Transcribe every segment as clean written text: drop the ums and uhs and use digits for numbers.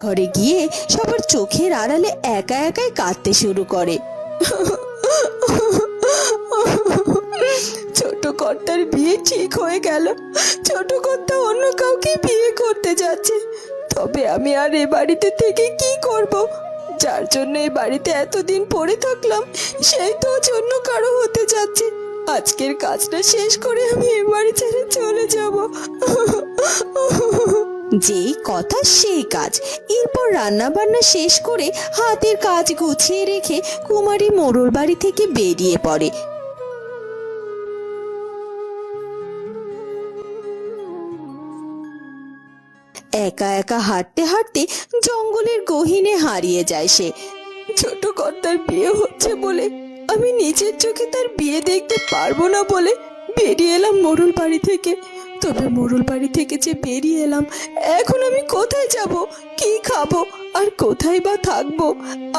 ঘরে গিয়ে সবার চোখের আড়ালে একা একাই কাঁদতে শুরু করে। ছোট কর্তার বিয়ে ঠিক হয়ে গেল। ছোট কর্তা অন্য কাউকে বিয়ে করতে যাচ্ছে। তবে আমি আর এ বাড়িতে থেকে কি করব? যার জন্য এই বাড়িতে এতদিন পড়ে থাকলাম সেই তো জন্য কারো হতে যাচ্ছে। আজকের কাজটা শেষ করে আমি এ বাড়ি ছেড়ে চলে যাব। যেই কথা সেই কাজ। এরপর রান্না বান্না শেষ করে হাতের কাজ গুছিয়ে রেখে কুমারী মোড়ল বাড়ি থেকে বেরিয়ে পড়ে। একা একা হাঁটতে হাঁটতে জঙ্গলের গহীনে হারিয়ে যায় সে। ছোট কর্তার বিয়ে হচ্ছে বলে আমি নিজের চোখে তার বিয়ে দেখতে পারবো না বলে বেরিয়ে এলাম মোড়ল বাড়ি থেকে। তবে মোড়ল বাড়ি থেকে যে বেরিয়ে এলাম, এখন আমি কোথায় যাব, কি খাবো আর কোথায় বা থাকবো?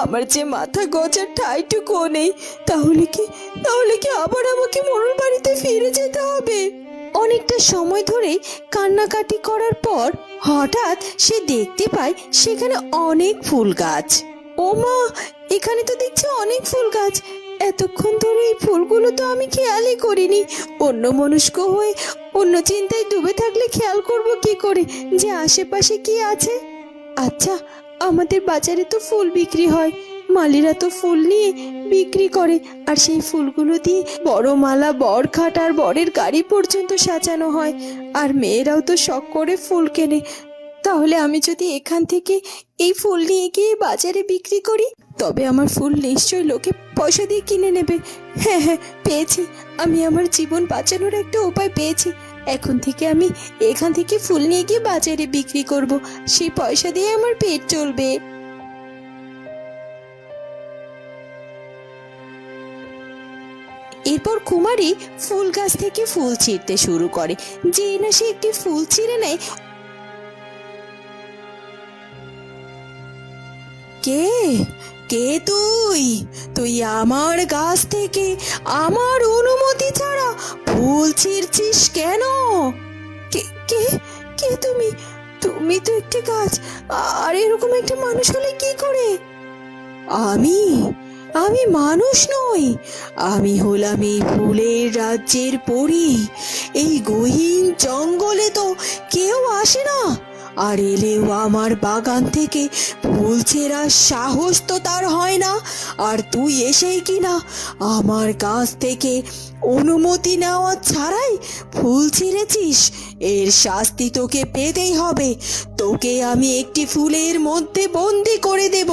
আমার যে মাথা গজার ঠাইটুকুও নেই। তাহলে কি আবার আমাকে মোড়ল বাড়িতে ফিরে যেতে হবে? অনেকটা সময় ধরে কান্নাকাটি করার পর হঠাৎ সে দেখতে পায় সেখানে অনেক ফুল গাছ। ও মা, এখানে তো দেখছি অনেক ফুল গাছ। এতক্ষণ ধরে এই ফুলগুলো তো আমি খেয়ালই করিনি। অন্যমনস্ক হয়ে অন্য চিন্তায় ডুবে থাকলে খেয়াল করব কি করে যে আশেপাশে কি আছে? আচ্ছা, আমাদের বাজারে তো ফুল বিক্রি হয়, মালিরা তো ফুল নিয়ে বিক্রি করে, আর সেই ফুলগুলো দিয়ে বড় মালা, বর খাট আর বরের গাড়ি পর্যন্ত সাজানো হয়। আর মেয়েরাও তো শখ করে ফুল কেনে। তাহলে আমি যদি এখান থেকে এই ফুল নিয়ে গিয়ে বাজারে বিক্রি করি, তবে আমার ফুল নিশ্চয় লোকে পয়সা দিয়ে কিনে নেবে। হ্যাঁ হ্যাঁ, পেয়েছি। আমি আমার জীবন বাঁচানোর একটা উপায় পেয়েছি। এখন থেকে আমি এখান থেকে ফুল নিয়ে গিয়ে বাজারে বিক্রি করব। সেই পয়সা দিয়ে আমার পেট চলবে। এরপর কুমারী ফুল গাছ থেকে ফুল ছিঁড়তে শুরু করে। যে না সে একটি ফুল ছিঁড়ে নেয়। কে কে তুই? তুই আমার গাছ থেকে আমার অনুমতি ছাড়া ফুল ছিঁড়ছিস কেন? কে কে কে তুমি? তুমি তো একটি গাছ, আর এরকম একটা মানুষ হলে কি করে? আমি আমি মানুষ নই। আমি হলাম এই ফুলের রাজ্যের পরী। এই গহীন জঙ্গলে তো কেউ আসে না, আর এলেও আমার বাগান থেকে ফুল ছেঁড়ার সাহস তো তার হয় না। আর তুই এসেই কিনা আমার গাছ থেকে অনুমতি নেওয়া ছাড়াই ফুল ছিঁড়েছিস। এর শাস্তি তোকে পেতেই হবে। তোকে আমি একটি ফুলের মধ্যে বন্দি করে দেব।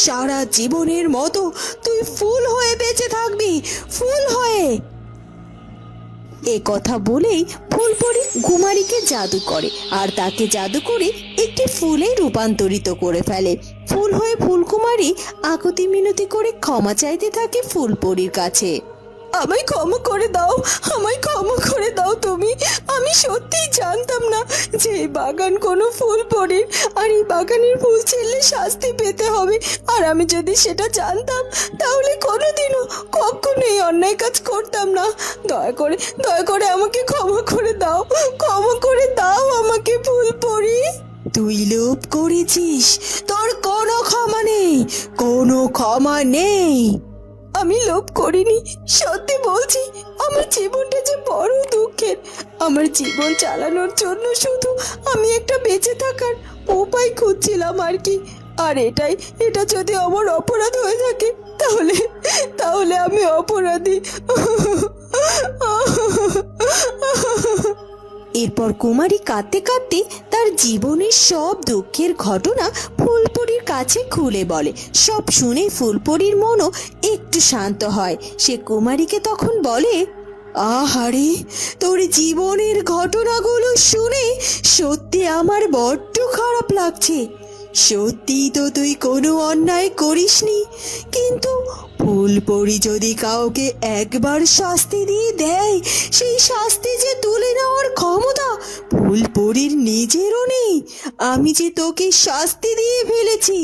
সারা জীবনের মতো তুই ফুল হয়ে বেঁচে থাকবি, ফুল হয়ে। এ কথা বলেই ফুলপরি কুমারীকে জাদু করে, আর তাকে জাদু করে একটি ফুলে রূপান্তরিত করে ফেলে। ফুল হয়ে ফুলকুমারী আকুতি মিনতি করে ক্ষমা চাইতে থাকে ফুলপরির কাছে। আমায় ক্ষমা করে দাও, আমায় ক্ষমা করে দাও তুমি। আমি সত্যিই জানতাম না যে এই বাগান কোনো ফুল পরির, আর এই বাগানের ফুল ছিঁড়লে শাস্তি পেতে হবে। আর আমি যদি সেটা জানতাম তাহলে কোনোদিনও কখনো এই অন্যায় কাজ করতাম না। দয়া করে আমাকে ক্ষমা করে দাও, ক্ষমা করে দাও আমাকে ফুল পরি। তুই লোভ করেছিস, তোর কোনো ক্ষমা নেই, কোনো ক্ষমা নেই। আমি লোভ করিনি, সত্যি বলছি। আমার জীবনটা যে বড় দুঃখের। আমার জীবন চালানোর জন্য শুধু আমি একটা বেঁচে থাকার উপায় খুঁজছিলাম আর কি। আর এটা যদি আমার অপরাধ হয়ে থাকে তাহলে তাহলে আমি অপরাধী। এরপর কুমারী কাঁদতে কাঁদতে তার জীবনের সব দুঃখের ঘটনা ফুলপরির কাছে খুলে বলে। সব শুনে ফুলপরির মনও একটু শান্ত হয়। সে কুমারীকে তখন বলে, আহারে, তোর জীবনের ঘটনাগুলো শুনে সত্যি আমার বড্ড খারাপ লাগছে। সত্যি তো তুই কোনো অন্যায় করিসনি, কিন্তু ফুলপরি যদি কাউকে একবার শাস্তি দিয়ে দেয়, সেই শাস্তি যে তুলে নেওয়ার ক্ষমতা ফুলপরির নিজেরও নেই। আমি যে তোকে শাস্তি দিয়ে ফেলেছি,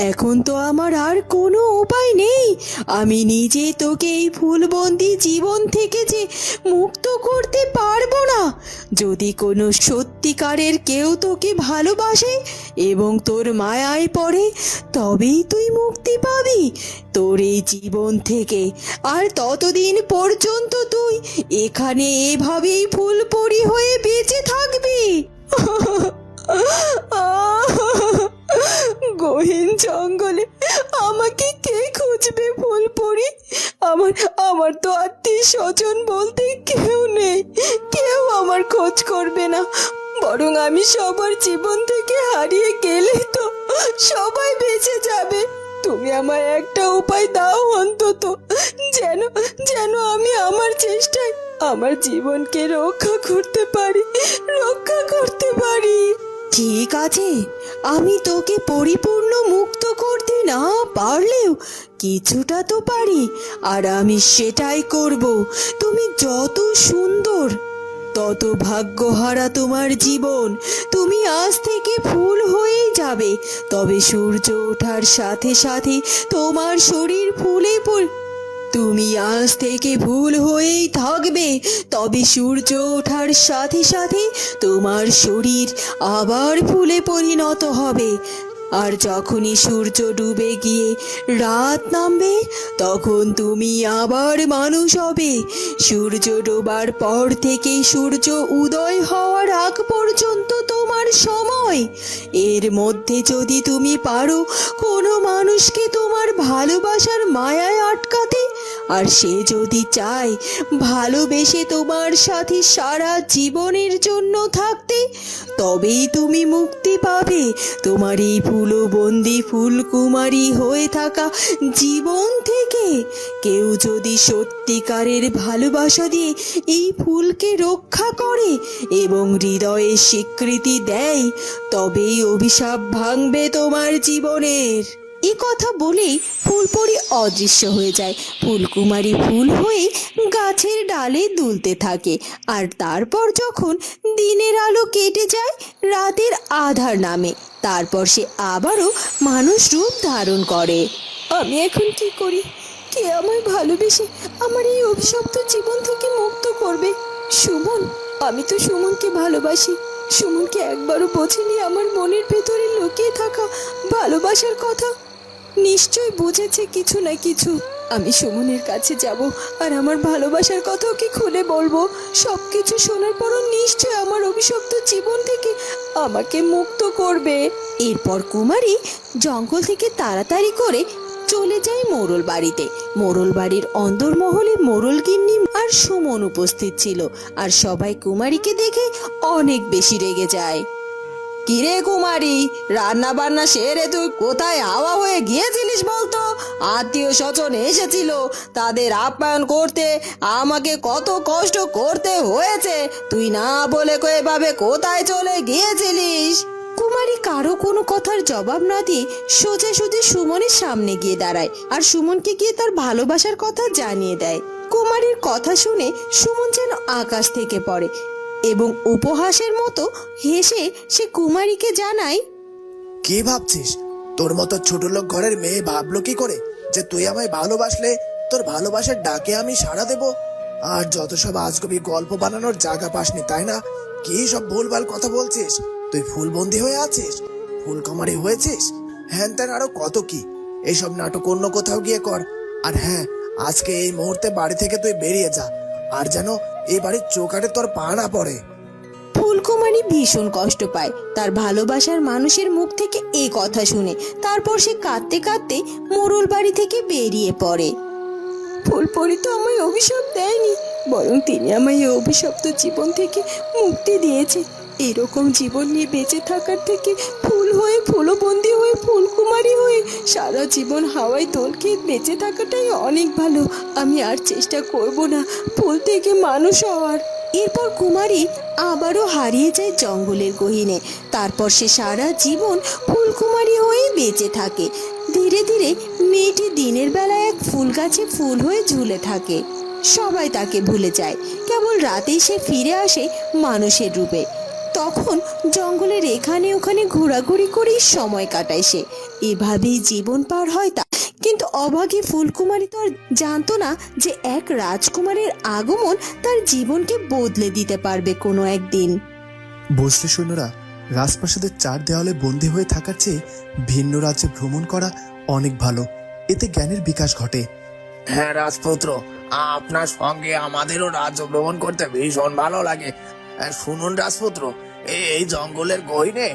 এখন তো আমার আর কোনো উপায় নেই। আমি নিজে তোকে এই ফুলবন্দি জীবন থেকে যে মুক্ত করতে পারবো না। যদি কোনো সত্যিকারের কেউ তোকে ভালোবাসে এবং তোর মায়ায় পড়ে, তবেই তুই মুক্তি পাবি তোর এই জীবন থেকে। আর ততদিন পর্যন্ত তুই এখানে এভাবেই ফুলপরি হয়ে বেঁচে থাকবি। গহীন জঙ্গলে আমাকে কে খুঁজবে ফুলপরি? আমার আমার তো আত্মীয় স্বজন বলতে কেউ নেই। কেউ আমার খোঁজ করবে না, বরং আমি সবার জীবন থেকে হারিয়ে গেলে তো সবাই বেঁচে যাবে। তুমি আমার একটা উপায় দাও অন্তত, যেন যেন আমি আমার চেষ্টায় আমার জীবনকে রক্ষা করতে পারি। ঠিক আছে, আমি তোকে পরিপূর্ণ মুক্ত করতে না পারলেও কিছুটা তো পারি, আর আমি সেটাই করব। তুমি যত সুন্দর, তত ভাগ্যহারা তোমার জীবন। তুমি আজ থেকে ফুল হয়েই যাবে, তবে সূর্য ওঠার সাথে সাথে তোমার শরীর ফুলে তুমি আজ থেকে ফুল হয়েই থাকবে, তবে সূর্য ওঠার সাথে সাথে তোমার শরীর আবার ফুলে পরিণত হবে। আর যখনই সূর্য ডুবে গিয়ে রাত নামবে, তখন তুমি আবার মানুষ হবে। সূর্য ডোবার পর থেকে সূর্য উদয় হওয়ার আগ পর্যন্ত তোমার সময়। এর মধ্যে যদি তুমি পারো কোনো মানুষকে তোমার ভালোবাসার মায়ায় আটকাতে, আর সে যদি চায় ভালোবেসে তোমার সাথে সারা জীবনের জন্য থাকতে, তবেই তুমি মুক্তি পাবে তোমার এই ফুলবন্দি ফুলকুমারী হয়ে থাকা জীবন থেকে। কেউ যদি সত্যিকারের ভালোবাসা দিয়ে এই ফুলকে রক্ষা করে এবং হৃদয়ে স্বীকৃতি দেয়, তবেই অভিশাপ ভাঙবে তোমার জীবনের। এ কথা বলেই ফুলপরি অদৃশ্য হয়ে যায়। ফুলকুমারী ফুল হয়ে গাছের ডালে দুলতে থাকে, আর তারপর যখন দিনের আলো কেটে যায়, রাতের আধার নামে, তারপর সে আবারও মানুষ রূপ ধারণ করে। আমি এখন কি করি? কে আমায় ভালোবেসে আমার এই অভিশপ্ত জীবন থেকে মুক্ত করবে? সুমন। আমি তো সুমনকে ভালোবাসি। সুমনকে একবারও বোঝেনি আমার মনের ভেতরে লুকিয়ে থাকা ভালোবাসার কথা। নিশ্চয় বুঝেছে কিছু না কিছু। আমি সুমনের কাছে যাব আর আমার ভালোবাসার কথা ওকে খুলে বলবো। সবকিছু শোনার পরও নিশ্চয় আমার অভিশপ্ত জীবন থেকে আমাকে মুক্ত করবে। এরপর কুমারী জঙ্গল থেকে তাড়াতাড়ি করে চলে যায় মোড়ল বাড়িতে। মোড়ল বাড়ির অন্দরমহলে মোড়ল গিন্নি আর সুমন উপস্থিত ছিল, আর সবাই কুমারীকে দেখে অনেক বেশি রেগে যায়। কিরে কুমারী, রান্না বান্না সেরে তুই কোথায় হাওয়া হয়ে গিয়েছিলিস বলতো? আত্মীয় স্বজন এসেছিল, তাদের আপ্যায়ন করতে আমাকে কত কষ্ট করতে হয়েছে। তুই না বলে এভাবে কোথায় চলে গিয়েছিলিস? কুমারী কারো কোনো কথার জবাব না দিয়ে সোজাসুজি সুমনের সামনে গিয়ে দাঁড়ায়, আর সুমনকে গিয়ে তার ভালোবাসার কথা জানিয়ে দেয়। কুমারীর কথা শুনে সুমন যেন আকাশ থেকে পড়ে এবং উপহাসের মতো হেসে সে কুমারীকে জানায়, কি ভাবছিস? তোর মতো ছোট লোক ঘরের মেয়ে ভাবলো কি করে যে তুই আমায় ভালোবাসলে তোর ভালোবাসার ডাকে আমি সাড়া দেব? আর যত সব আজগুবি গল্প বানানোর জায়গা পাসনি, তাই না? কি সব ভুলভাল কথা বলছিস? তুই ফুলবন্দি হয়ে আছিস, ফুলকুমারী হয়েছিস, হ্যান ত্যান আরো কত কি। এইসব নাটক অন্য কোথাও গিয়ে কর। আর হ্যাঁ, আজকে এই মুহূর্তে বাড়ি থেকে তুই বেরিয়ে যা, আর যেন এই বাড়ির চৌকাঠে তোর পা না পড়ে। ফুলকুমারী ভীষণ কষ্ট পায় তার ভালোবাসার মানুষের মুখ থেকে এই কথা শুনে। তারপর সে কাঁদতে কাঁদতে মোড়ল বাড়ি থেকে বেরিয়ে পড়ে। ফুলপরি তো আমায় অভিশাপ দেয়নি, বরং তিনি আমায় এই অভিশপ্ত জীবন থেকে মুক্তি দিয়েছে। এরকম জীবন নিয়ে বেঁচে থাকার থেকে ফুল হয়ে ফুলবন্দি হয়ে ফুলকুমারী হয়ে সারা জীবন হাওয়ায় দোল খেয়ে বেঁচে থাকাটাই অনেক ভালো। আমি আর চেষ্টা করব না ফুল থেকে মানুষ হওয়ার। এরপর কুমারী আবারও হারিয়ে যায় জঙ্গলের গহীনে। তারপর সে সারা জীবন ফুলকুমারী হয়ে বেঁচে থাকে। ধীরে ধীরে মেয়েটি দিনের বেলায় এক ফুল গাছে ফুল হয়ে ঝুলে থাকে। সবাই তাকে ভুলে যায়, কেবল রাতেই সে ফিরে আসে মানুষের রূপে। তখন জঙ্গলের এখানে ওখানে ঘোরাঘুরি করেই সময় কাটায় সে। এভাবেই জীবন পার হয় তা। কিন্তু অভাগী ফুলকুমারী তো আর জানতো না যে এক রাজকুমারের আগমন তার জীবনকে বদলে দিতে পারবে কোনো একদিন। বুঝলে সৈন্যরা, রাজপ্রাসাদের চার দেওয়ালে বন্দী হয়ে থাকার চেয়ে ভিন্ন রাজ্যে ভ্রমণ করা অনেক ভালো। এতে জ্ঞানের বিকাশ ঘটে। হ্যাঁ রাজপুত্র, আপনার সঙ্গে আমাদেরও রাজ্য ভ্রমণ করতে ভীষণ ভালো লাগে। শুনুন রাজপুত্র, এই জঙ্গলের গহীনে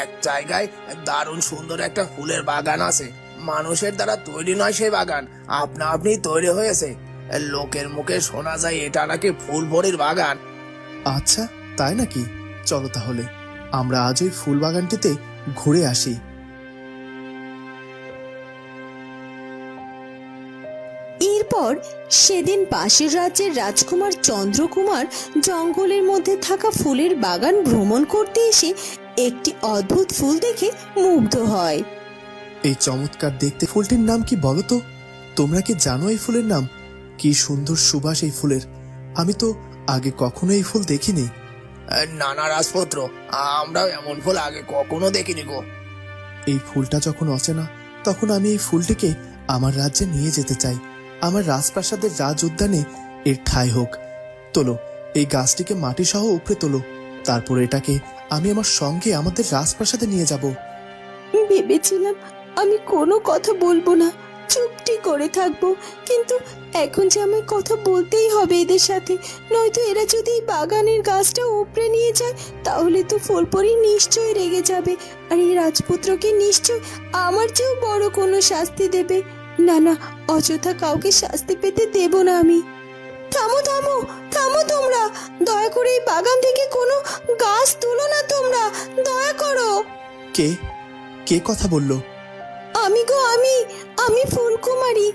এক জায়গায় দারুণ সুন্দর একটা ফুলের বাগান আছে। মানুষের দ্বারা তৈরি নয় সেই বাগান, আপনা আপনি তৈরি হয়েছে। লোকের মুখে শোনা যায় এটা নাকি ফুলভরির বাগান। আচ্ছা, তাই নাকি? চলো তাহলে আমরা আজ ওই ফুল বাগানটিতে ঘুরে আসি। এরপর সেদিন পাশের রাজ্যের রাজকুমার চন্দ্রকুমার জঙ্গলের মধ্যে থাকা ফুলের বাগান ভ্রমণ করতে এসে একটি অদ্ভুত ফুল দেখে মুগ্ধ হয়। এই চমৎকার দেখতে ফুলটির নাম কি বলো তো? তোমরা কি জানো এই ফুলের নাম? কি সুন্দর সুবাস এই ফুলের! আমি তো আগে কখনো এই ফুল দেখিনি। না না রাজপুত্র, আমরাও এমন ফুল আগে কখনো দেখিনি গো। এই ফুলটা যখন অচেনা, তখন আমি এই ফুলটিকে আমার রাজ্যে নিয়ে যেতে চাই। আমার রাজপ্রাসাদের রাজ উদ্যানে এর ঠাঁই হোক। তোলো, এই গাছটিকে মাটি সহ উপড়ে তোলো, তারপর এটাকে আমি আমার সঙ্গে আমাদের রাজপ্রাসাদে নিয়ে যাব। ভেবেছিলাম আমি কোনো কথা বলবো না, চুপটি করে থাকবো, কিন্তু এখন যে আমায় কথা বলতেই হবে এদের সাথে, নয়তো এরা যদি এই বাগানের গাছটা উপড়ে নিয়ে যায় তাহলে তো ফুলপরি নিশ্চয়ই রেগে যাবে, আর এই রাজপুত্রকে নিশ্চয় আমার চেয়েও বড় কোনো শাস্তি দেবে। না না, অযথা কাউকে শাস্তি পেতে দেব না আমি। থামো থামো থামো, তোমরা দয়া করে এই বাগান থেকে কোনো গাছ তুলো না, তোমরা দয়া করো। কে কে কথা বললো? আমি গো, আমি ফুলকুমারী।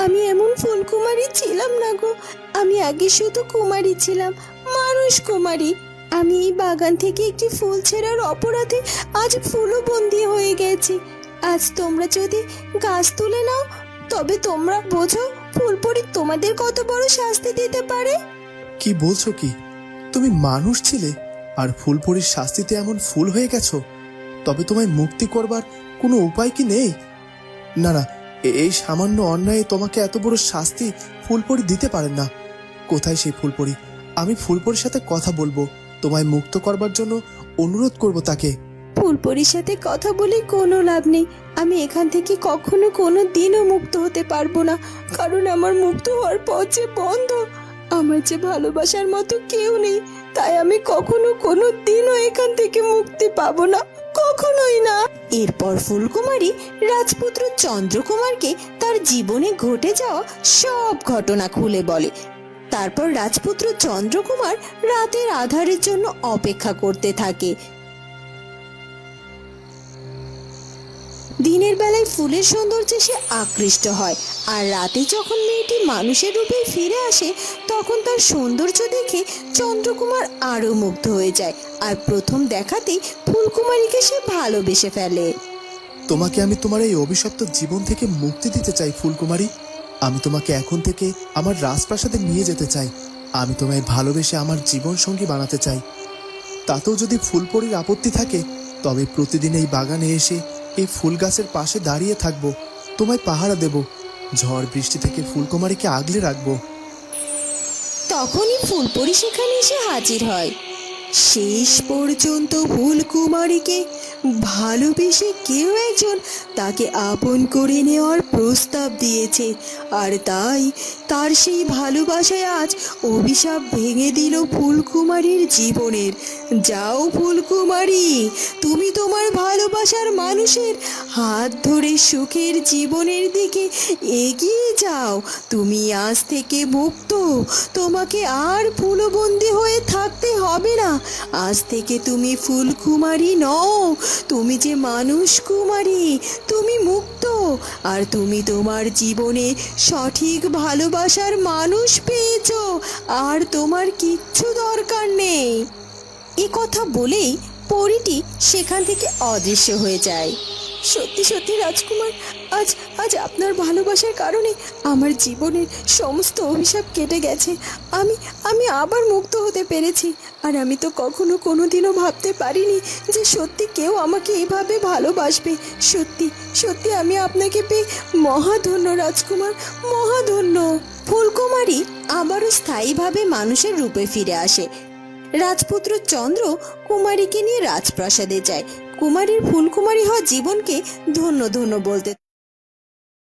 আমি এমন ফুলকুমারী ছিলাম না গো, আমি আগে শুধু কুমারী ছিলাম, মানুষ কুমারী। আমি এই বাগান থেকে একটি ফুল ছেঁড়ার অপরাধে আজ ফুলও বন্দি হয়ে গেছি। আজ তোমরা যদি গাছ তুলে নাও তবে তোমরা বোঝো ফুলপরি তোমাদের কত বড় শাস্তি দিতে পারে। কি বলছো কি? তুমি মানুষ ছিলে আর ফুলপরির শাস্তিতে এমন ফুল হয়ে গেছো? তবে তোমায় মুক্তি করবার কোনো উপায় কি নেই? না না, এই সামান্য অন্যায়ে তোমাকে এত বড় শাস্তি ফুলপরি দিতে পারেন না। কোথায় সেই ফুলপরি? আমি ফুলপরির সাথে কথা বলবো, তোমায় মুক্ত করবার জন্য অনুরোধ করব তাকে। ফুলপরির সাথে কথা বলে কোনো লাভ নেই। আমি এখান থেকে কখনো কোনো দিনও মুক্ত হতে পারবো না, কারণ আমার মুক্ত হওয়ার পথ যে বন্ধ। আমার যে ভালোবাসার মতো কেউ নেই, তাই আমি কখনো কোনো দিনও এখান থেকে মুক্তি পাবো না, কখনোই না। এরপর ফুলকুমারী রাজপুত্র চন্দ্রকুমারকে তার জীবনে ঘটে যাওয়া সব ঘটনা খুলে বলে। তারপর রাজপুত্র চন্দ্রকুমার রাতের আঁধারের জন্য অপেক্ষা করতে থাকে। দিনের বেলায় ফুলের সৌন্দর্যে সে আকৃষ্ট হয়, আর রাতে যখন মেয়েটি মানুষের রূপে ফিরে আসে তখন তার সৌন্দর্য দেখে চন্দ্রকুমার আরো মুগ্ধ হয়ে যায়, আর প্রথম দেখাতেই ফুলকুমারীকে সে ভালোবেসে ফেলে। তোমাকে আমি তোমার এই অভিশপ্ত জীবন থেকে মুক্তি দিতে চাই ফুলকুমারী। আমি তোমাকে এখন থেকে আমার রাজপ্রাসাদে নিয়ে যেতে চাই। আমি তোমায় ভালোবেসে আমার জীবন সঙ্গী বানাতে চাই। তাতেও যদি ফুলপরির আপত্তি থাকে তবে প্রতিদিন এই বাগানে এসে এই ফুল গাছের পাশে দাঁড়িয়ে থাকবো, তোমায় পাহারা দেব, ঝড় বৃষ্টি থেকে ফুলকুমারীকে আগলে রাখবো। তখনই ফুলপরি সেখানে এসে হাজির হয়। শেষ পর্যন্ত ফুলকুমারীকে ভালোবেসে কেউ একজন তাকে আপন করে নেওয়ার প্রস্তাব দিয়েছে, আর তাই তার সেই ভালোবাসায় আজ অভিশাপ ভেঙে দিল ফুলকুমারীর জীবনের। যাও ফুলকুমারী, তুমি তোমার ভালোবাসার মানুষের হাত ধরে সুখের জীবনের দিকে এগিয়ে যাও। তুমি আজ থেকে মুক্ত, তোমাকে আর ফুলবন্দি হয়ে থাকতে হবে না। আজ থেকে তুমি ফুলকুমারী নও, তুমি যে মানুষ কুমারী। তুমি মুক্ত, আর তুমি তোমার জীবনে সঠিক ভালোবাসার মানুষ পেয়েছো, আর তোমার কিচ্ছু দরকার নেই। এ কথা বলেই পরীটি সেখান থেকে অদৃশ্য হয়ে যায়। সত্যি সত্যি রাজকুমার, আজ আজ আপনার ভালোবাসার কারণে আমার জীবনের সমস্ত অভিশাপ কেটে গেছে। আমি আমি আবার মুক্ত হতে পেরেছি। আর আমি তো কখনো কোনোদিনও ভাবতে পারিনি যে সত্যি কেউ আমাকে এভাবে ভালোবাসবে। সত্যি সত্যি আমি আপনাকে পেয়ে মহাধন্য রাজকুমার, মহাধন্য। ফুলকুমারী আবারও স্থায়ীভাবে মানুষের রূপে ফিরে আসে। রাজপুত্র চন্দ্র কুমারীকে নিয়ে রাজপ্রাসাদে যায়। কুমারীর ফুলকুমারী হওয়া জীবনকে ধন্য ধন্য বলতে